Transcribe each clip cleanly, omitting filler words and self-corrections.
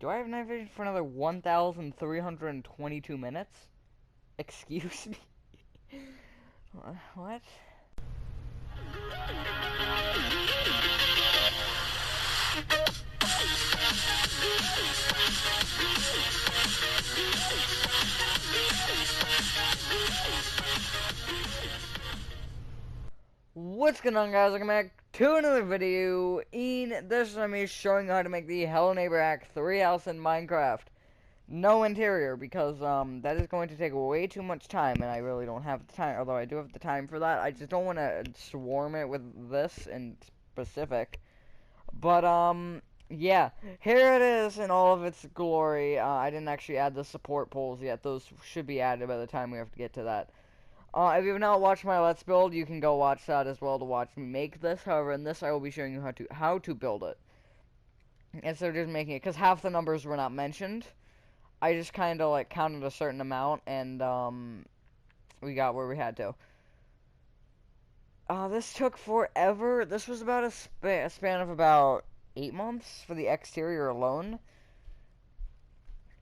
Do I have night vision for another 1,322 minutes? Excuse me? What? What's going on, guys? Welcome back to another video. This time me showing you how to make the Hello Neighbor Act 3 house in Minecraft. No interior, because that is going to take way too much time, and I really don't have the time. Although I do have the time for that, I just don't want to swarm it with this in specific. But yeah, here it is in all of its glory. I didn't actually add the support poles yet; those should be added by the time we have to get to that. If you've not watched my Let's Build, you can go watch that as well to watch me make this. However, in this, I will be showing you how to build it instead of just making it, because half the numbers were not mentioned. I just kind of like counted a certain amount, and we got where we had to. This took forever. This was about a span of about 8 months for the exterior alone,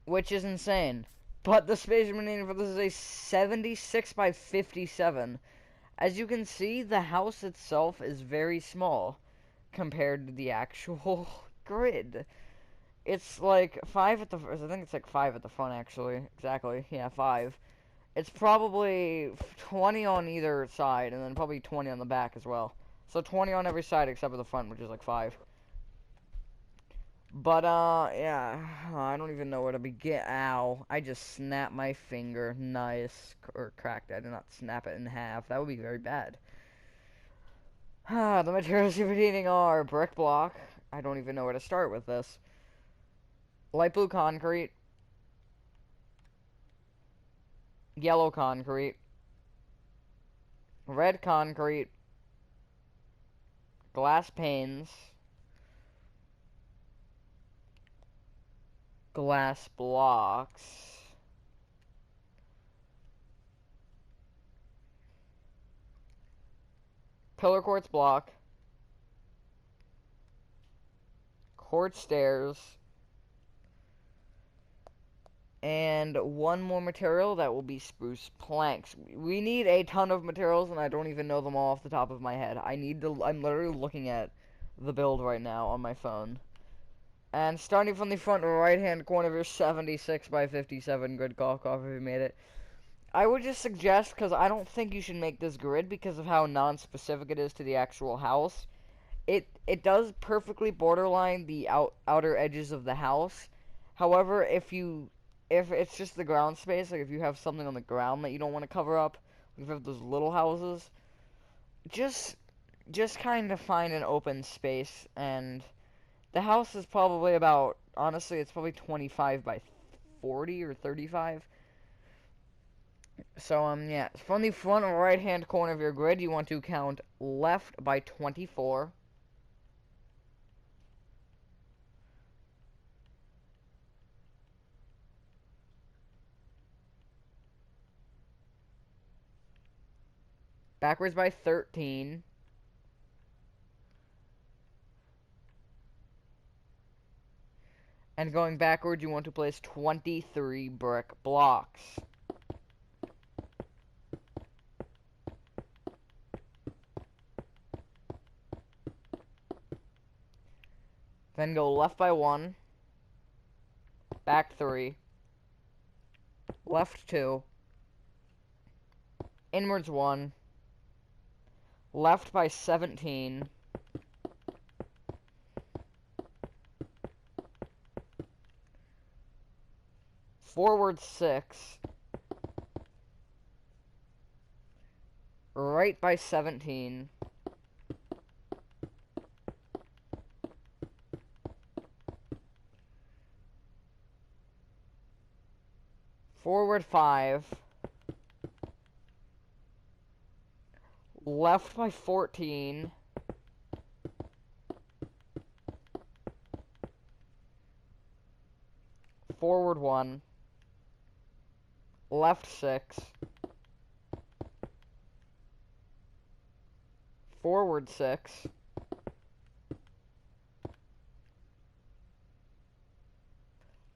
which is insane. But the space remaining for this is a 76 by 57. As you can see, the house itself is very small compared to the actual grid. It's like 5 at the... I think it's like 5 at the front, actually. Exactly. Yeah, 5. It's probably 20 on either side, and then probably 20 on the back as well. So 20 on every side except for the front, which is like 5. But, yeah, I don't even know where to begin. Ow, I just snapped my finger. Nice. Or cracked it. I did not snap it in half. That would be very bad. The materials you're needing are brick block. I don't even know where to start with this. Light blue concrete. Yellow concrete. Red concrete. Glass panes. Glass blocks. Pillar quartz block. Quartz stairs. And one more material, that will be spruce planks. We need a ton of materials, and I don't even know them all off the top of my head. I'm literally looking at the build right now on my phone. And starting from the front right-hand corner of your 76 by 57 grid, cough if you made it. I would just suggest, because I don't think you should make this grid because of how non-specific it is to the actual house. It does perfectly borderline the outer edges of the house. However, if it's just the ground space, like if you have something on the ground that you don't want to cover up, like if you have those little houses, just kind of find an open space. And the house is probably about, honestly, it's probably 25 by 40 or 35. So, yeah, from the front right-hand corner of your grid, you want to count left by 24. Backwards by 13. And going backwards, you want to place 23 brick blocks. Then go left by 1. Back 3. Left 2. Inwards 1. Left by 17. Forward 6. Right by 17. Forward 5. Left by 14. Forward 1. Left 6. Forward 6.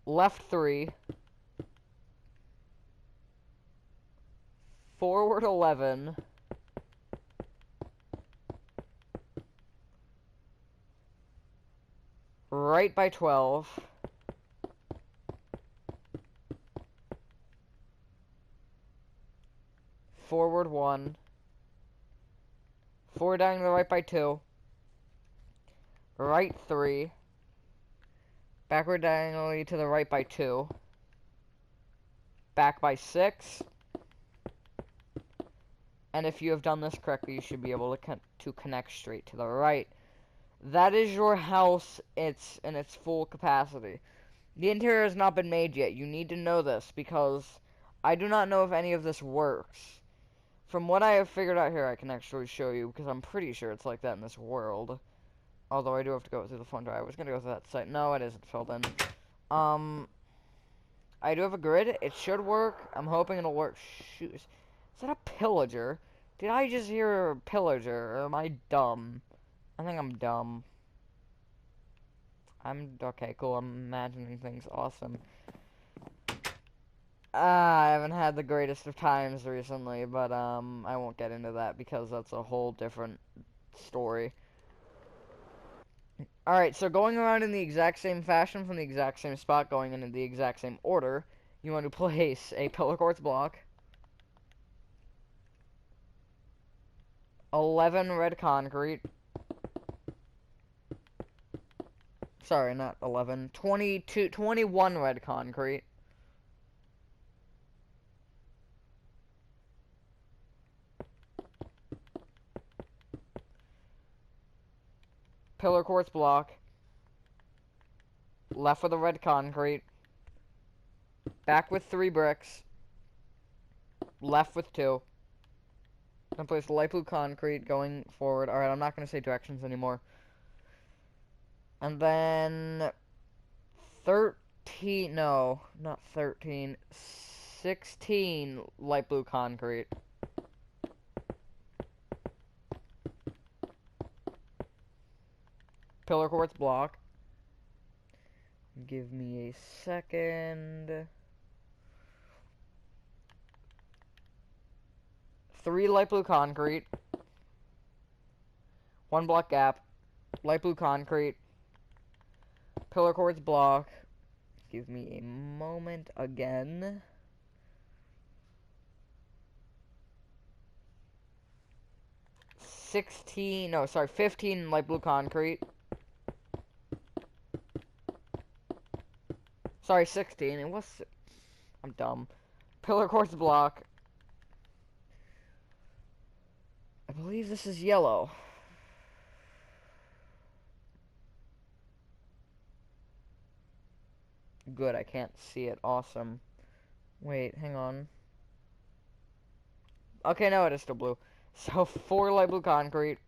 left 3, forward 11, right by 12, forward 1, forward diagonally to the right by 2, right 3, backward diagonally to the right by 2, back by 6, and if you have done this correctly, you should be able to connect straight to the right. That is your house. It's in its full capacity. The interior has not been made yet. You need to know this because I do not know if any of this works. From what I have figured out here, I can actually show you because I'm pretty sure it's like that in this world. Although I do have to go through the front door. I was gonna go through that site. No, it isn't filled in. I do have a grid. It should work. I'm hoping it'll work. Shoot. Is that a pillager? Did I just hear a pillager? Or am I dumb? I think I'm dumb. Okay, cool. I'm imagining things awesome. I haven't had the greatest of times recently, but I won't get into that because that's a whole different story. Alright, so going around in the exact same fashion from the exact same spot, going in the exact same order, you want to place a pillar quartz block, 11 red concrete, sorry, not 11, 21 red concrete, pillar quartz block, left with the red concrete, back with 3 bricks, left with 2. Gonna place light blue concrete going forward. Alright, I'm not gonna say directions anymore. And then 13, no, not 13, 16 light blue concrete. Pillar quartz block. Give me a second. 3 light blue concrete. 1 block gap. Light blue concrete. Pillar quartz block. Give me a moment again. No, sorry, 15 light blue concrete. Sorry, 16. It was... I'm dumb. Pillar quartz block. I believe this is yellow. Good, I can't see it. Awesome. Wait, hang on. Okay, no, it is still blue. So, 4 light blue concrete.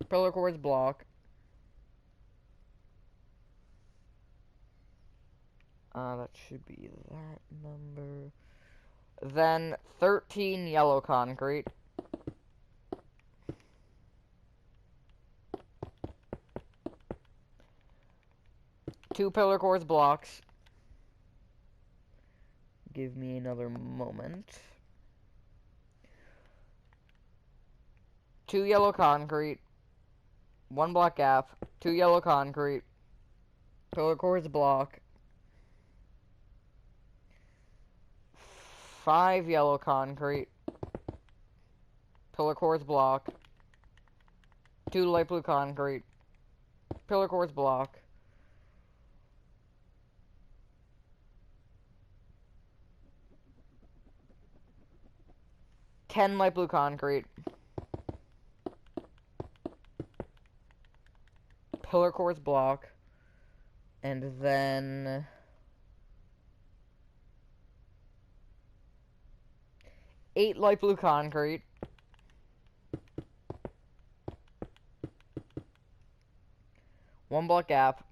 Pillar quartz block. That should be that number. Then 13 yellow concrete. Two pillar quartz blocks. Give me another moment. 2 yellow concrete. 1 block gap. 2 yellow concrete. Pillar quartz block. 5 yellow concrete. Pillar quartz block. 2 light blue concrete. Pillar quartz block. Ten light blue concrete. Pillar quartz block. And then... 8 light blue concrete. One block gap.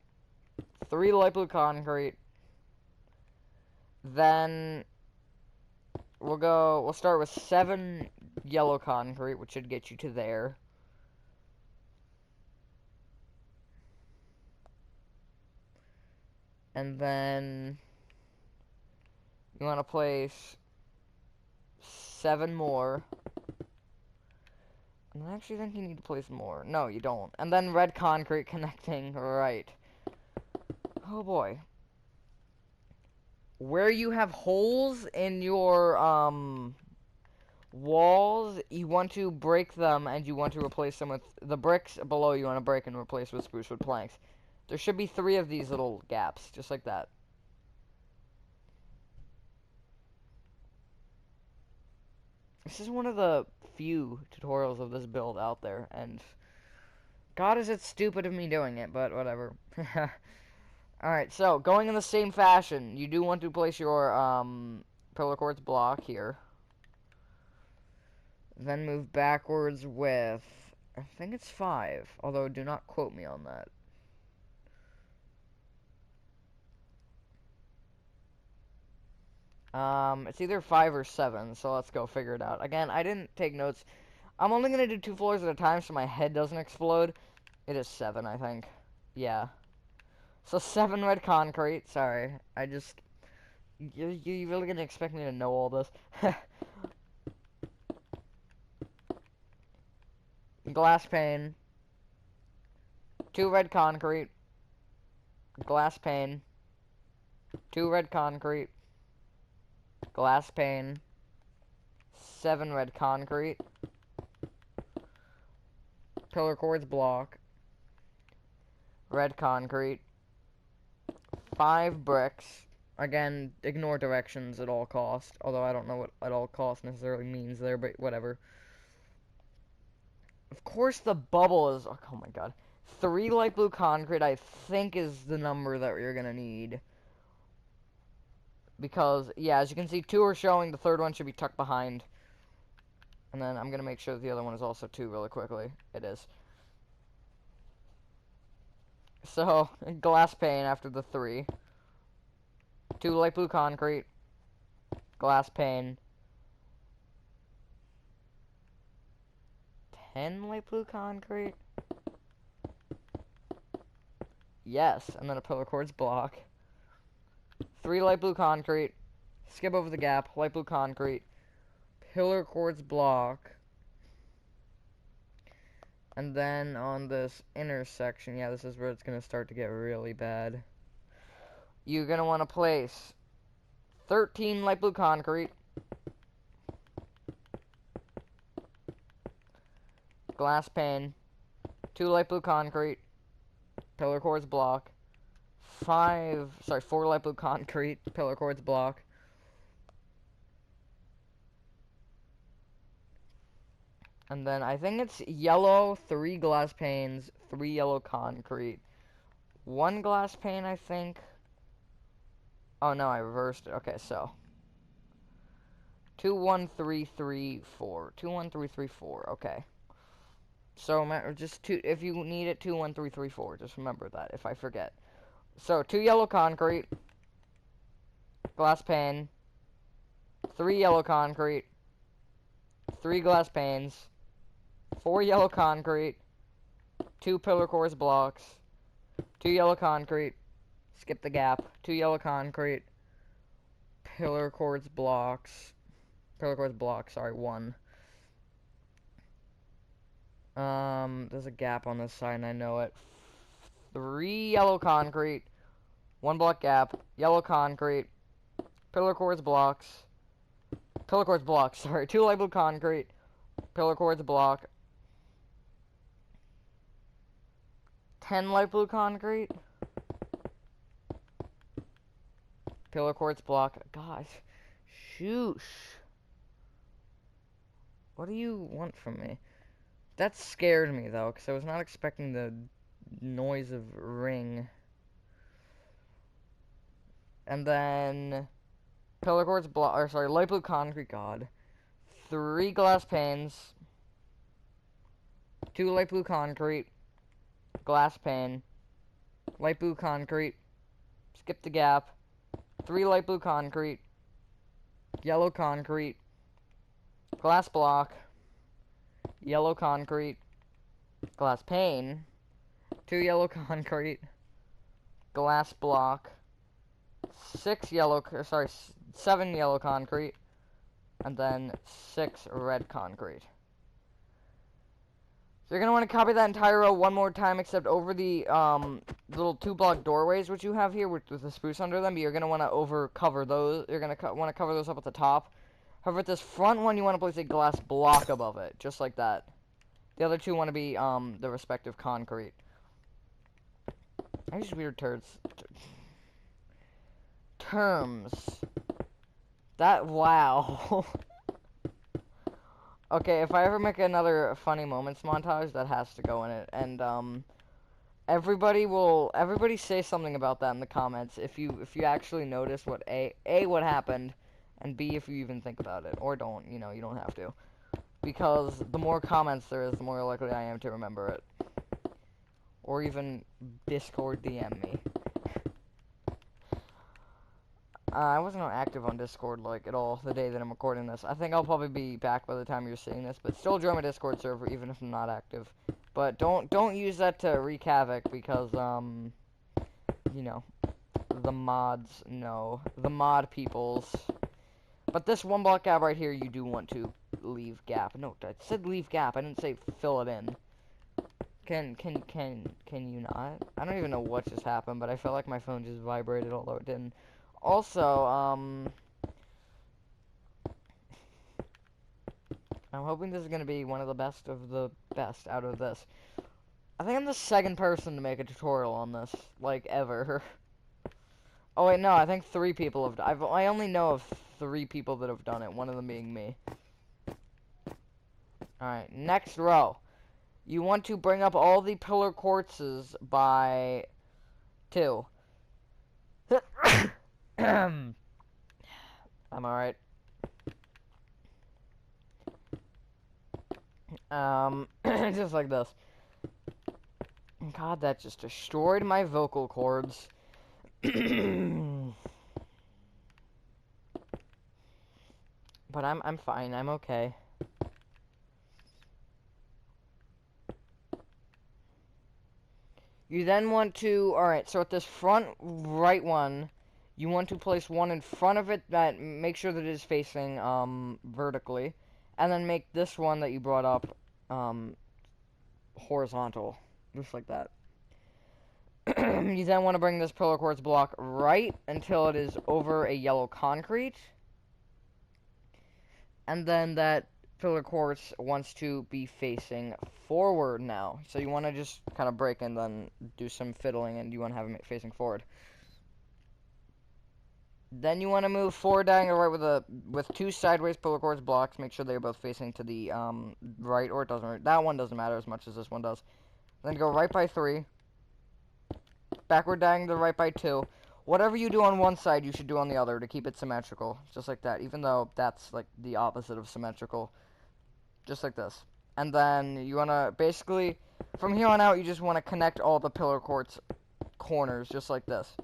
3 light blue concrete. Then we'll start with 7 yellow concrete, which should get you to there. And then you want to place 7 more. And I actually think you need to place more. No, you don't. And then red concrete connecting right. Oh boy. Where you have holes in your walls, you want to break them and you want to replace them with the bricks below. You want to break and replace with spruce wood planks. There should be 3 of these little gaps, just like that. This is one of the few tutorials of this build out there, and God, is it stupid of me doing it, but whatever. Alright, so, going in the same fashion, you do want to place your, pillar quartz block here. Then move backwards with, I think it's 5, although do not quote me on that. It's either 5 or 7, so let's go figure it out. Again, I didn't take notes. I'm only gonna do 2 floors at a time so my head doesn't explode. It is 7, I think. Yeah. So 7 red concrete. Sorry. I just... You really gonna expect me to know all this? Glass pane. 2 red concrete. Glass pane. 2 red concrete. Glass pane. 7 red concrete. Pillar quartz block. Red concrete. 5 bricks. Again, ignore directions at all cost. Although I don't know what at all cost necessarily means there, but whatever. Of course the bubble is... Oh my god. 3 light blue concrete, I think, is the number that you're gonna need. Because, yeah, as you can see, 2 are showing. The third one should be tucked behind. And then I'm gonna make sure that the other one is also 2 really quickly. It is. So, glass pane after the 3. 2 light blue concrete. Glass pane. 10 light blue concrete. Yes, and then a pillar quartz block. 3 light blue concrete. Skip over the gap. Light blue concrete. Pillar quartz block. And then on this intersection, yeah, this is where it's going to start to get really bad. You're going to want to place 13 light blue concrete. Glass pane. 2 light blue concrete. Pillar quartz block. 4 light blue concrete. Pillar quartz block. And then I think it's yellow, 3 glass panes, 3 yellow concrete. 1 glass pane, I think. Oh no, I reversed it. Okay, so 2 1 3 3 4. 2 1 3 3 4. Okay. So just 2. If you need it, 2 1 3 3 4. Just remember that if I forget. So 2 yellow concrete, glass pane, 3 yellow concrete, 3 glass panes, 4 yellow concrete, 2 pillar quartz blocks, 2 yellow concrete, skip the gap, 2 yellow concrete, pillar quartz blocks, sorry, 1. There's a gap on this side and I know it. 3 yellow concrete, 1 block gap, yellow concrete, pillar quartz blocks, sorry, 2 light blue concrete, pillar quartz block, 10 light blue concrete, pillar quartz block. Gosh, shoosh. What do you want from me? That scared me though, because I was not expecting the noise of ring. And then pillar quartz block, or sorry, light blue concrete. God, 3 glass panes, 2 light blue concrete, glass pane, light blue concrete, skip the gap, 3 light blue concrete, yellow concrete, glass block, yellow concrete, glass pane, 2 yellow concrete, glass block, 7 yellow concrete, and then 6 red concrete. So you're going to want to copy that entire row one more time, except over the little 2-block doorways which you have here with the spruce under them. But you're going to want to cover those. You're going to want to cover those up at the top. However, at this front one, you want to place a glass block above it, just like that. The other two want to be the respective concrete. These weird terms. Wow. Okay, if I ever make another funny moments montage, that has to go in it. And everybody say something about that in the comments if you actually notice what what happened, and B, if you even think about it, or don't, you know, you don't have to. Because the more comments there is, the more likely I am to remember it. Or even Discord DM me. I wasn't active on Discord, like, at all the day that I'm recording this. I think I'll probably be back by the time you're seeing this, but still join my Discord server, even if I'm not active. But don't use that to wreak havoc, because, you know, the mods know. The mod peoples. But this 1-block gap right here, you do want to leave gap. No, I said leave gap, I didn't say fill it in. Can you not? I don't even know what just happened, but I felt like my phone just vibrated, although it didn't. Also, I'm hoping this is going to be one of the best of the best out of this. I think I'm the second person to make a tutorial on this, like, ever. Oh, wait, no, I think 3 people have done it. I only know of 3 people that have done it, one of them being me. Alright, next row. You want to bring up all the pillar quartzes by 2. I'm alright. Just like this. God, that just destroyed my vocal cords. But I'm fine. I'm okay. You then want to, alright, so at this front right one, you want to place one in front of it that, make sure that it is facing, vertically. And then make this one that you brought up, horizontal. Just like that. You then want to bring this pillar quartz block right until it is over a yellow concrete. And then that pillar quartz wants to be facing forward now. So you want to just kind of break and then do some fiddling, and you want to have it facing forward. Then you want to move forward diagonal right with 2 sideways pillar quartz blocks. Make sure they're both facing to the right, or it doesn't. That one doesn't matter as much as this one does. Then go right by 3. Backward diagonal right by 2. Whatever you do on one side, you should do on the other to keep it symmetrical. Just like that, even though that's like the opposite of symmetrical. Just like this. And then you want to basically, from here on out, you just want to connect all the pillar quartz corners, just like this.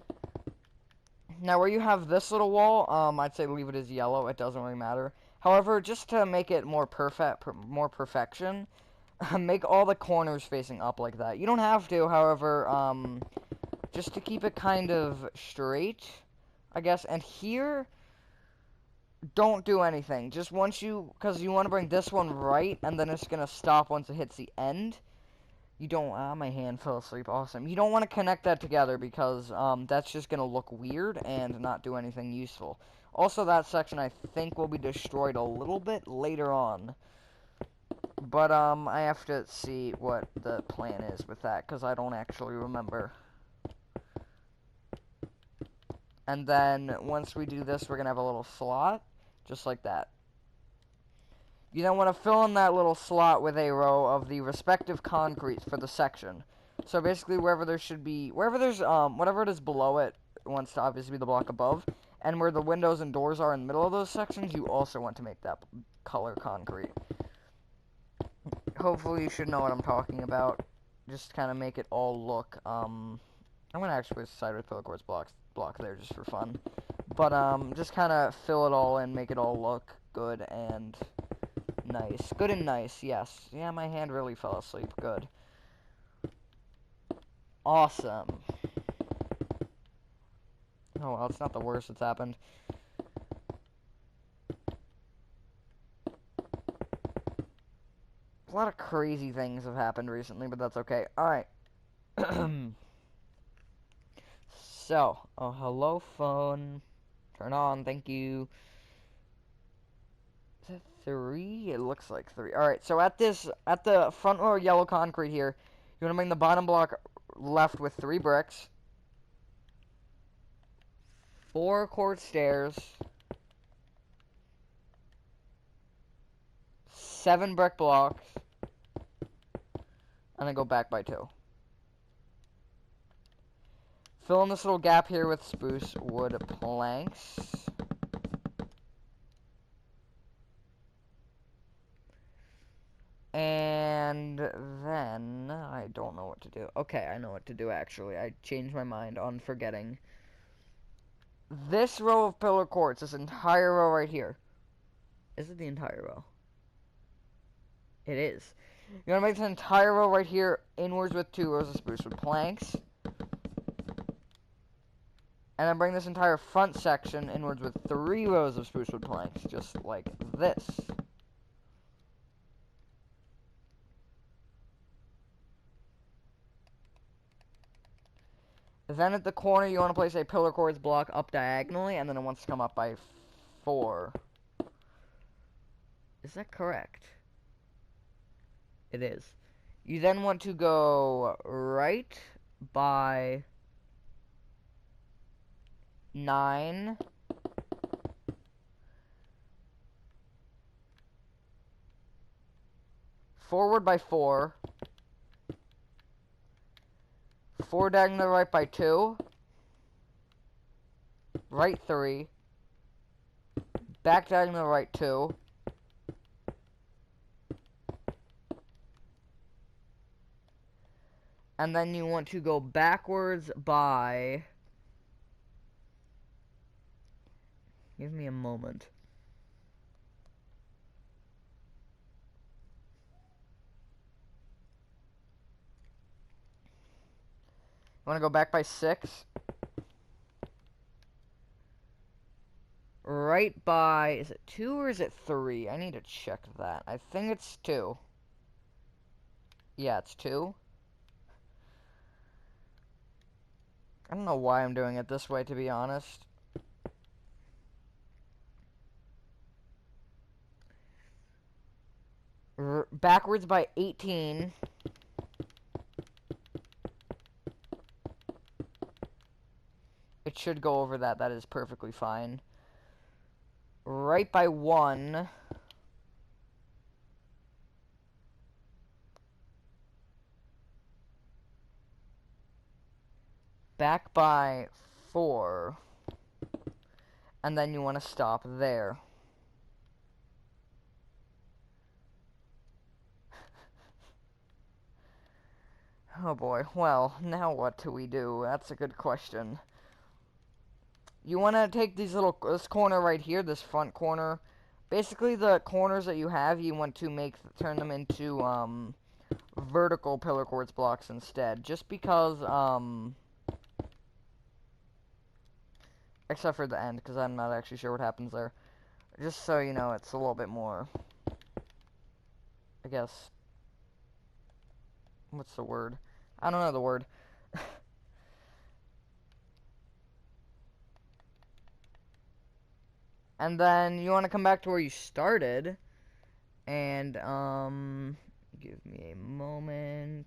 Now, where you have this little wall, I'd say leave it as yellow. It doesn't really matter. However, just to make it more perfection, make all the corners facing up like that. You don't have to, however, just to keep it kind of straight, I guess. And here, don't do anything. Just once you, because you want to bring this one right, and then it's going to stop once it hits the end. You don't, my hand fell asleep, awesome. You don't want to connect that together because, that's just going to look weird and not do anything useful. Also, that section I think will be destroyed a little bit later on. But, I have to see what the plan is with that, because I don't actually remember. And then, once we do this, we're going to have a little slot, just like that. You then want to fill in that little slot with a row of the respective concretes for the section. So basically, wherever there should be, wherever there's, whatever it is below it wants to obviously be the block above. And where the windows and doors are in the middle of those sections, you also want to make that color concrete. Hopefully you should know what I'm talking about. Just kind of make it all look, I'm going to actually place a sideways pillar quartz block there just for fun. But, just kind of fill it all in, make it all look good and nice. Good and nice, yes. Yeah, my hand really fell asleep. Good. Awesome. Oh well, it's not the worst that's happened. A lot of crazy things have happened recently, but that's okay. Alright. So, oh, hello phone. Turn on, thank you. Is that 3? It looks like 3. Alright, so at the front row of yellow concrete here, you want to bring the bottom block left with 3 bricks. 4 quartz stairs. 7 brick blocks. And then go back by 2. Fill in this little gap here with spruce wood planks. And then, I don't know what to do. Okay, I know what to do actually. I changed my mind on forgetting. This row of pillar quartz, this entire row right here. Is it the entire row? It is. You want to make this entire row right here inwards with 2 rows of spruce wood planks. And then bring this entire front section inwards with 3 rows of spruce wood planks, just like this. Then at the corner, you want to place a pillar quartz block up diagonally, and then it wants to come up by 4. Is that correct? It is. You then want to go right by 9. Forward by 4. 4 diagonal right by 2. Right 3. Back diagonal right 2. And then you want to go backwards by... Give me a moment. You want to go back by 6. Right by... Is it 2 or is it 3? I need to check that. I think it's 2. Yeah, it's 2. I don't know why I'm doing it this way, to be honest. Backwards by 18. It should go over that. That is perfectly fine. Right by 1. Back by 4. And then you want to stop there. Oh boy, well, now what do we do? That's a good question. You want to take this corner right here, this front corner. Basically, the corners that you have, you want to turn them into, vertical pillar quartz blocks instead. Just because, except for the end, because I'm not actually sure what happens there. Just so you know, it's a little bit more, I guess, what's the word? I don't know the word. And then you want to come back to where you started. And, give me a moment.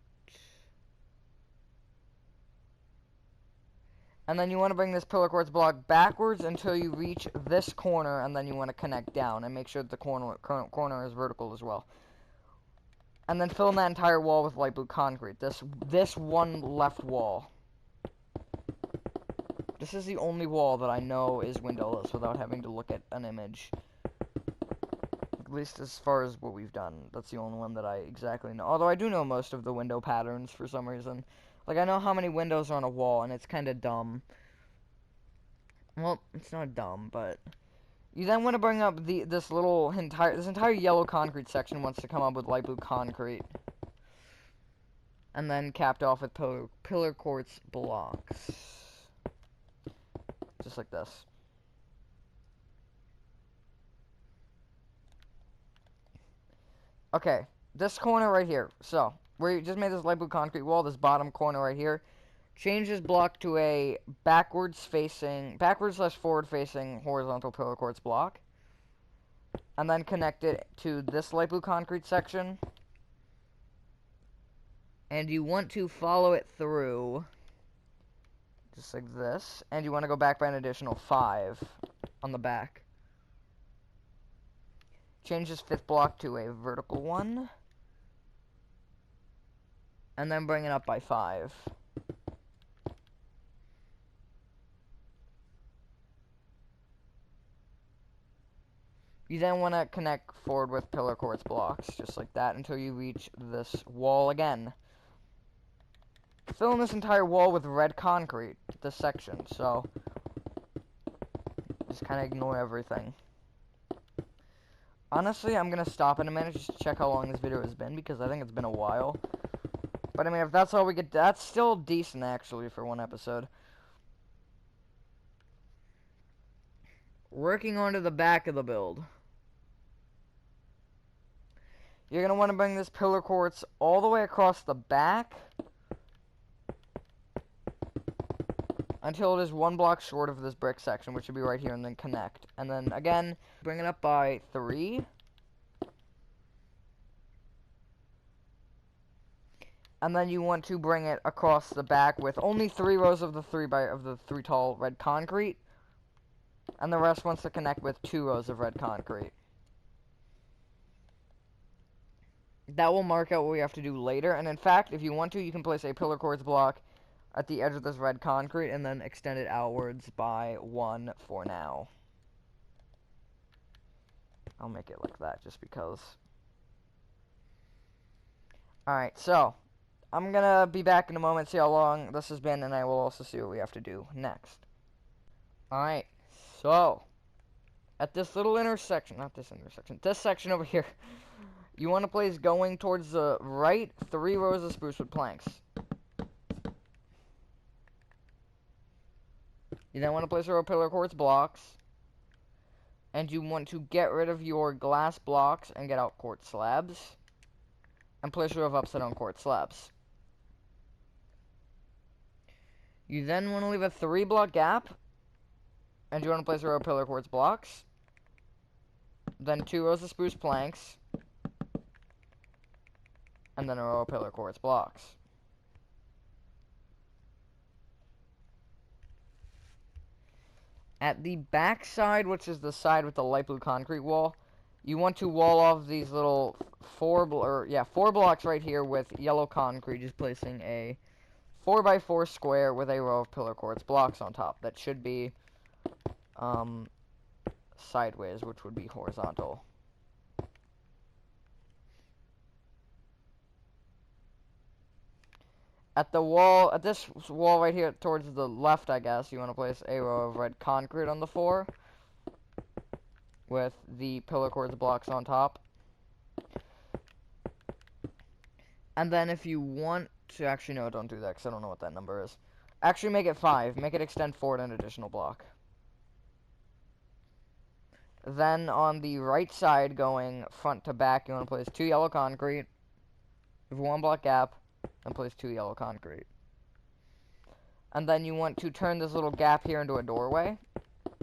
And then you want to bring this pillar quartz block backwards until you reach this corner, and then you want to connect down and make sure that the corner is vertical as well. And then fill in that entire wall with light blue concrete. This one left wall. This is the only wall that I know is windowless without having to look at an image. At least as far as what we've done. That's the only one that I exactly know. Although I do know most of the window patterns for some reason. Like, I know how many windows are on a wall, and it's kind of dumb. Well, it's not dumb, but... You then want to bring up this entire yellow concrete section wants to come up with light blue concrete. And then capped off with pillar quartz blocks. just like this. Okay, this corner right here. So, we just made this light blue concrete wall, this bottom corner right here. Change this block to a backwards slash forward facing horizontal pillar quartz block. And then connect it to this light blue concrete section. And you want to follow it through, just like this. And you want to go back by an additional 5 on the back. Change this 5th block to a vertical one. And then bring it up by 5. You then want to connect forward with pillar quartz blocks, just like that, until you reach this wall again. Fill in this entire wall with red concrete, this section, so just kind of ignore everything. Honestly, I'm going to stop in a minute just to check how long this video has been, because I think it's been a while. But I mean, if that's all we get, that's still decent, actually, for one episode. Working onto the back of the build. You're going to want to bring this pillar quartz all the way across the back until it is 1 block short of this brick section, which should be right here, and then connect. And then, again, bring it up by 3. And then you want to bring it across the back with only 3 rows of the 3 tall red concrete. And the rest wants to connect with 2 rows of red concrete. That will mark out what we have to do later. And in fact, if you want to, you can place a pillar quartz block at the edge of this red concrete and then extend it outwards by 1 for now. I'll make it like that just because. Alright, so I'm gonna be back in a moment, see how long this has been, and I will also see what we have to do next. Alright, so at this little intersection, not this intersection, this section over here, you want to place going towards the right 3 rows of spruce wood planks. You then want to place a row of pillar quartz blocks. And you want to get rid of your glass blocks and get out quartz slabs. And place a row of upside down quartz slabs. You then want to leave a 3 block gap. And you want to place a row of pillar quartz blocks. Then 2 rows of spruce planks. And then a row of pillar quartz blocks. At the back side, which is the side with the light blue concrete wall, you want to wall off these little 4 blocks right here with yellow concrete, just placing a 4x4 square with a row of pillar quartz blocks on top. That should be sideways, which would be horizontal. At this wall right here towards the left, I guess, you want to place a row of red concrete on the 4 with the pillar quartz blocks on top. And then if you want to, actually no, don't do that because I don't know what that number is. Actually make it 5, make it extend forward an additional block. Then on the right side going front to back, you want to place 2 yellow concrete with 1 block gap. And place 2 yellow concrete. And then you want to turn this little gap here into a doorway.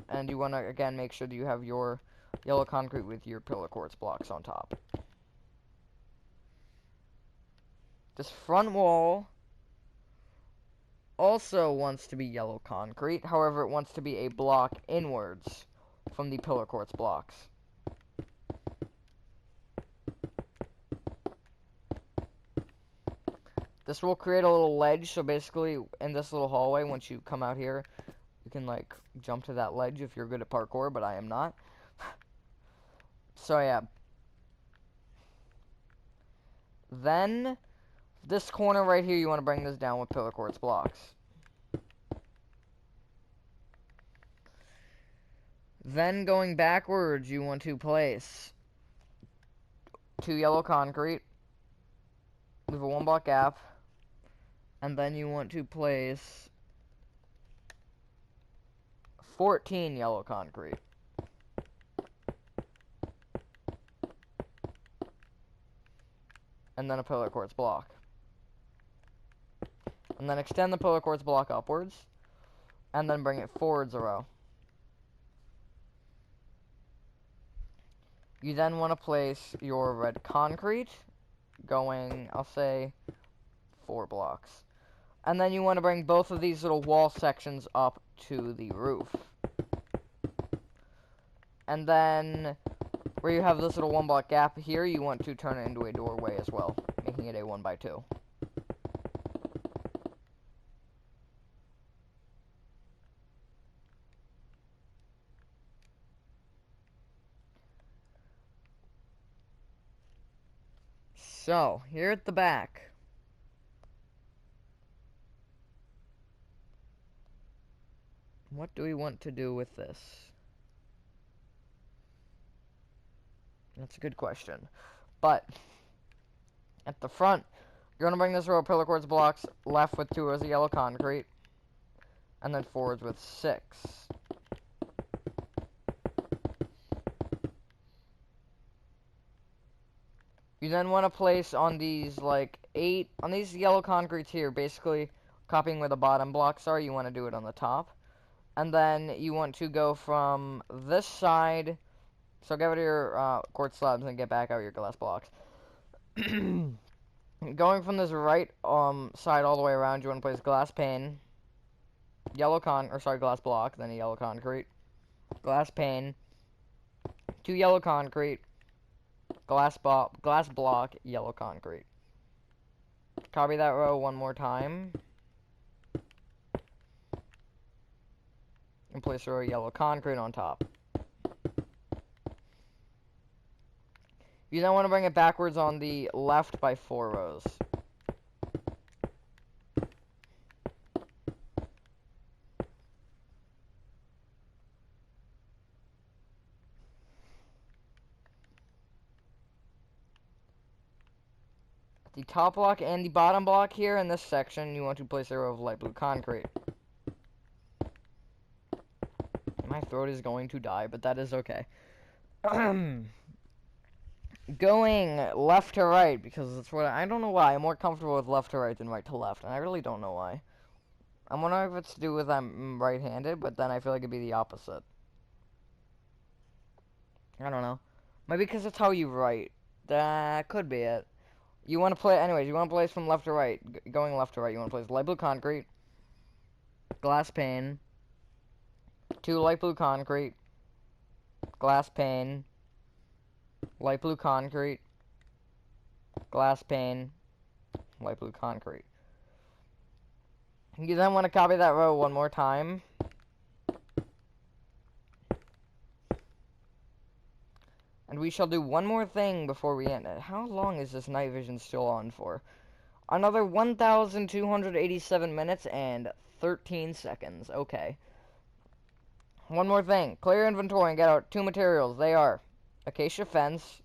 And you want to, again, make sure that you have your yellow concrete with your pillar quartz blocks on top. This front wall also wants to be yellow concrete. However, it wants to be a block inwards from the pillar quartz blocks. This will create a little ledge, so basically in this little hallway, once you come out here, you can like jump to that ledge if you're good at parkour, but I am not. So yeah. Then, this corner right here, you want to bring this down with pillar quartz blocks. Then going backwards, you want to place 2 yellow concrete, leave a 1 block gap, and then you want to place 14 yellow concrete. And then a pillar quartz block. And then extend the pillar quartz block upwards. And then bring it forwards a row. You then want to place your red concrete going, I'll say, 4 blocks. And then you want to bring both of these little wall sections up to the roof. And then, where you have this little 1 block gap here, you want to turn it into a doorway as well, making it a 1x2. So, here at the back, what do we want to do with this? That's a good question. But, at the front, you're going to bring this row of pillar quartz blocks left with 2 rows of yellow concrete, and then forwards with 6. You then want to place on these, like, 8, on these yellow concretes here, basically copying where the bottom blocks are, you want to do it on the top. And then you want to go from this side, so get rid of your quartz slabs and get back out your glass blocks. Going from this right side all the way around, you want to place glass pane, glass block, then a yellow concrete, glass pane, 2 yellow concrete, glass block, yellow concrete. Copy that row 1 more time. And place a row of yellow concrete on top. You then want to bring it backwards on the left by 4 rows. The top block and the bottom block here in this section, you want to place a row of light blue concrete. My throat is going to die, but that is okay. Going left to right, because that's what I don't know why. I'm more comfortable with left to right than right to left, and I really don't know why. I'm wondering if it's to do with I'm right-handed, but then I feel like it'd be the opposite. I don't know. Maybe because it's how you write. That could be it. You want to play, anyways, you want to place from left to right. Going left to right, you want to place light blue concrete, glass pane, 2 light blue concrete, glass pane, light blue concrete, glass pane, light blue concrete. You then want to copy that row 1 more time. And we shall do 1 more thing before we end it. How long is this night vision still on for? Another 1,287 minutes and 13 seconds. Okay. 1 more thing. Clear your inventory and get out 2 materials. They are acacia fence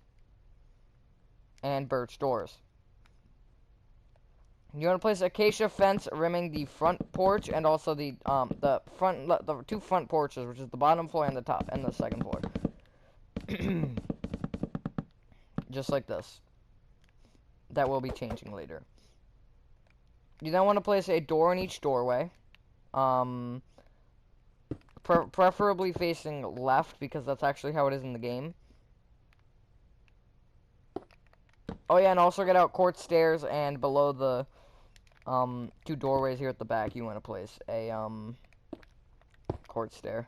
and birch doors. You want to place acacia fence rimming the front porch and also the 2 front porches, which is the bottom floor and the top and the second floor. Just like this. That will be changing later. You then want to place a door in each doorway. Preferably facing left, because that's actually how it is in the game. Oh yeah, and also get out quartz stairs, and below the 2 doorways here at the back, you want to place a quartz stair.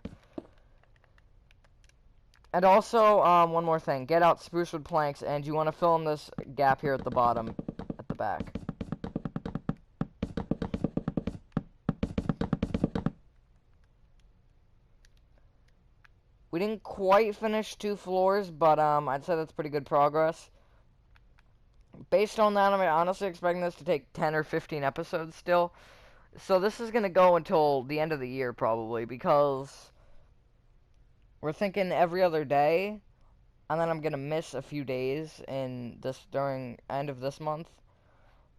And also, 1 more thing. Get out spruce wood planks, and you want to fill in this gap here at the bottom, at the back. We didn't quite finish 2 floors, but I'd say that's pretty good progress. Based on that, I'm honestly expecting this to take 10 or 15 episodes still. So this is going to go until the end of the year, probably, because we're thinking every other day, and then I'm gonna miss a few days during end of this month,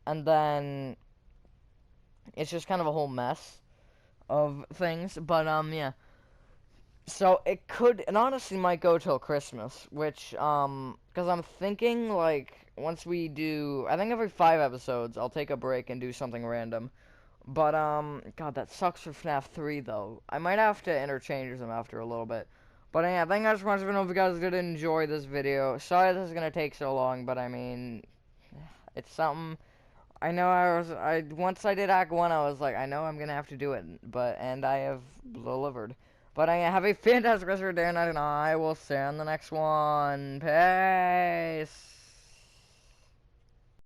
and then it's just kind of a whole mess of things. But yeah, So it could, and honestly might go till Christmas, which, because I'm thinking, like, once we do, I think every 5 episodes, I'll take a break and do something random. But, God, that sucks for FNAF 3, though. I might have to interchange them after a little bit. But, yeah, I think I just wanted to know if you guys did enjoy this video. Sorry this is gonna take so long, but, I mean, it's something. I know once I did Act 1, I was like, I know I'm gonna have to do it, and I have delivered. But I have a fantastic rest of your day and night, and I will see you on the next one. Peace!